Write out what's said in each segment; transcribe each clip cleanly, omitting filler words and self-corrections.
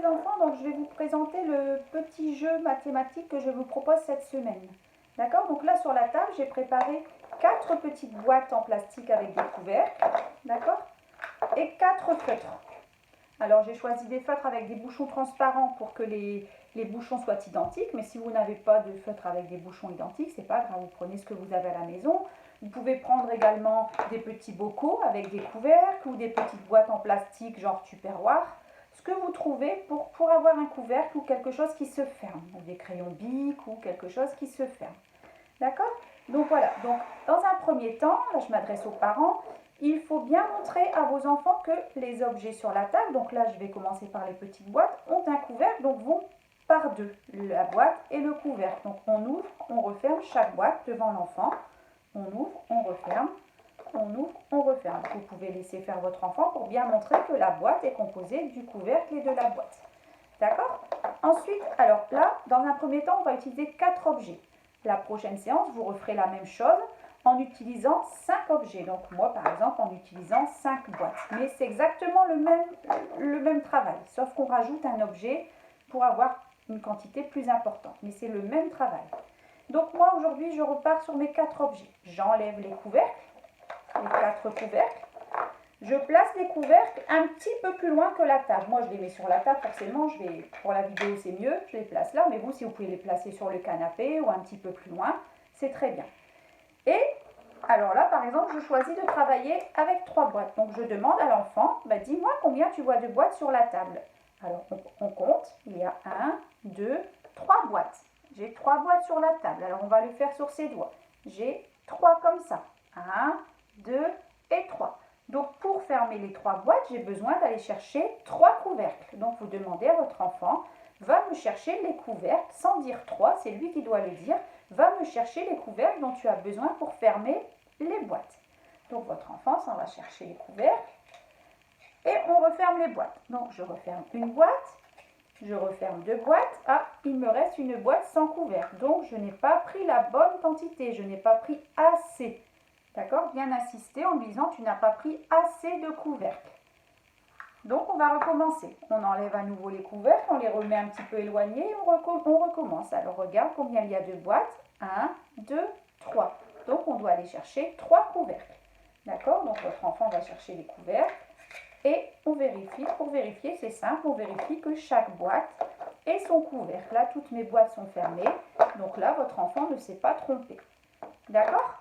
les enfants, donc je vais vous présenter le petit jeu mathématique que je vous propose cette semaine. D'accord? Donc là sur la table, j'ai préparé 4 petites boîtes en plastique avec des couvercles, d'accord? Et 4 feutres. Alors j'ai choisi des feutres avec des bouchons transparents pour que les bouchons soient identiques, mais si vous n'avez pas de feutre avec des bouchons identiques, c'est pas grave, vous prenez ce que vous avez à la maison. Vous pouvez prendre également des petits bocaux avec des couvercles ou des petites boîtes en plastique genre tupperware. Ce que vous trouvez pour avoir un couvercle ou quelque chose qui se ferme, des crayons Bic ou quelque chose qui se ferme. D'accord? Donc voilà, donc dans un premier temps, là je m'adresse aux parents, il faut bien montrer à vos enfants que les objets sur la table, donc là je vais commencer par les petites boîtes, ont un couvercle, donc vont par deux, la boîte et le couvercle. Donc on ouvre, on referme chaque boîte devant l'enfant, on ouvre, on referme, on ouvre, on referme. Vous pouvez laisser faire votre enfant pour bien montrer que la boîte est composée du couvercle et de la boîte. D'accord? Ensuite, alors là, dans un premier temps, on va utiliser 4 objets. La prochaine séance, vous referez la même chose en utilisant 5 objets. Donc moi, par exemple, en utilisant 5 boîtes. Mais c'est exactement le même travail, sauf qu'on rajoute un objet pour avoir une quantité plus importante. Mais c'est le même travail. Donc moi, aujourd'hui, je repars sur mes 4 objets. J'enlève les couvercles, les 4 couvercles. Je place les couvercles un petit peu plus loin que la table. Moi, je les mets sur la table, forcément, pour la vidéo, c'est mieux, je les place là. Mais vous, si vous pouvez les placer sur le canapé ou un petit peu plus loin, c'est très bien. Et alors là, par exemple, je choisis de travailler avec 3 boîtes. Donc, je demande à l'enfant, dis-moi combien tu vois de boîtes sur la table. Alors, on compte. Il y a 1, 2, 3 boîtes. J'ai 3 boîtes sur la table. Alors, on va le faire sur ses doigts. J'ai 3 comme ça. 1, 2 et 3. Donc, pour fermer les 3 boîtes, j'ai besoin d'aller chercher 3 couvercles. Donc, vous demandez à votre enfant, va me chercher les couvercles, sans dire 3, c'est lui qui doit le dire, va me chercher les couvercles dont tu as besoin pour fermer les boîtes. Donc, votre enfant s'en va chercher les couvercles et on referme les boîtes. Donc, je referme une boîte, je referme 2 boîtes. Ah, il me reste une boîte sans couvercle. Donc, je n'ai pas pris la bonne quantité, je n'ai pas pris assez. D'accord? Bien insister en disant tu n'as pas pris assez de couvercles. Donc on va recommencer. On enlève à nouveau les couvercles, on les remet un petit peu éloignés et on recommence. Alors regarde combien il y a de boîtes. 1, 2, 3. Donc on doit aller chercher 3 couvercles. D'accord? Donc votre enfant va chercher les couvercles et on vérifie. Pour vérifier, c'est simple, on vérifie que chaque boîte ait son couvercle. Là, toutes mes boîtes sont fermées. Donc là, votre enfant ne s'est pas trompé. D'accord?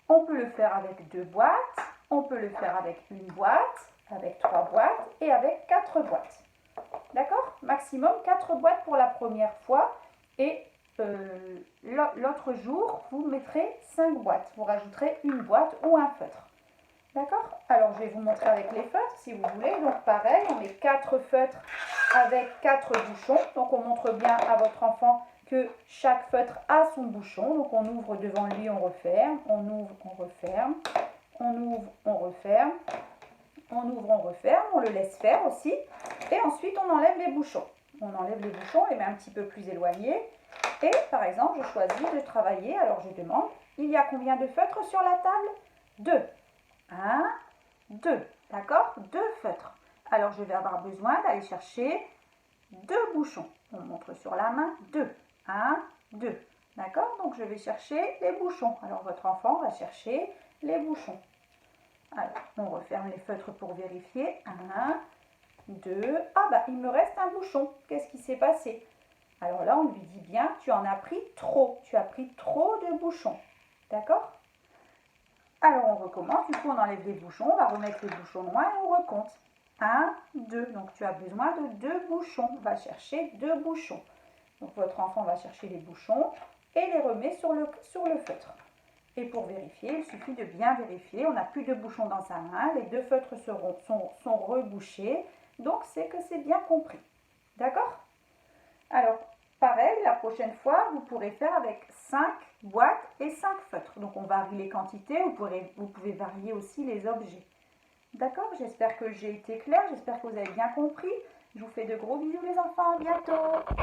On peut le faire avec 2 boîtes, on peut le faire avec une boîte, avec 3 boîtes et avec 4 boîtes. D'accord? Maximum 4 boîtes pour la première fois et l'autre jour, vous mettrez 5 boîtes. Vous rajouterez une boîte ou un feutre. D'accord? Alors, je vais vous montrer avec les feutres si vous voulez. Donc, pareil, on met 4 feutres avec 4 bouchons. Donc, on montre bien à votre enfant que chaque feutre a son bouchon. Donc, on ouvre devant lui, on referme. On ouvre, on referme. On ouvre, on referme. On ouvre, on referme. On le laisse faire aussi. Et ensuite, on enlève les bouchons. On enlève les bouchons, on les met un petit peu plus éloignés. Et, par exemple, je choisis de travailler. Alors, je demande, il y a combien de feutres sur la table? 2. 1, 2. D'accord? 2 feutres. Alors, je vais avoir besoin d'aller chercher 2 bouchons. On montre sur la main 2. 1, 2. D'accord? Donc, je vais chercher les bouchons. Alors, votre enfant va chercher les bouchons. Alors, on referme les feutres pour vérifier. 1, 2. Ah, il me reste un bouchon. Qu'est-ce qui s'est passé? Alors là, on lui dit bien, tu en as pris trop. Tu as pris trop de bouchons. D'accord? Alors, on recommence. Du coup, on enlève les bouchons. On va remettre les bouchons loin et on recompte. 1, 2. Donc, tu as besoin de 2 bouchons. On va chercher 2 bouchons. Donc, votre enfant va chercher les bouchons et les remet sur le feutre. Et pour vérifier, il suffit de bien vérifier. On n'a plus de bouchons dans sa main. Les 2 feutres sont rebouchés. Donc, c'est que c'est bien compris. D'accord? Alors, pareil, la prochaine fois, vous pourrez faire avec 5 boîtes et 5 feutres. Donc, on varie les quantités. Vous pouvez varier aussi les objets. D'accord? J'espère que j'ai été claire. J'espère que vous avez bien compris. Je vous fais de gros bisous les enfants. À bientôt!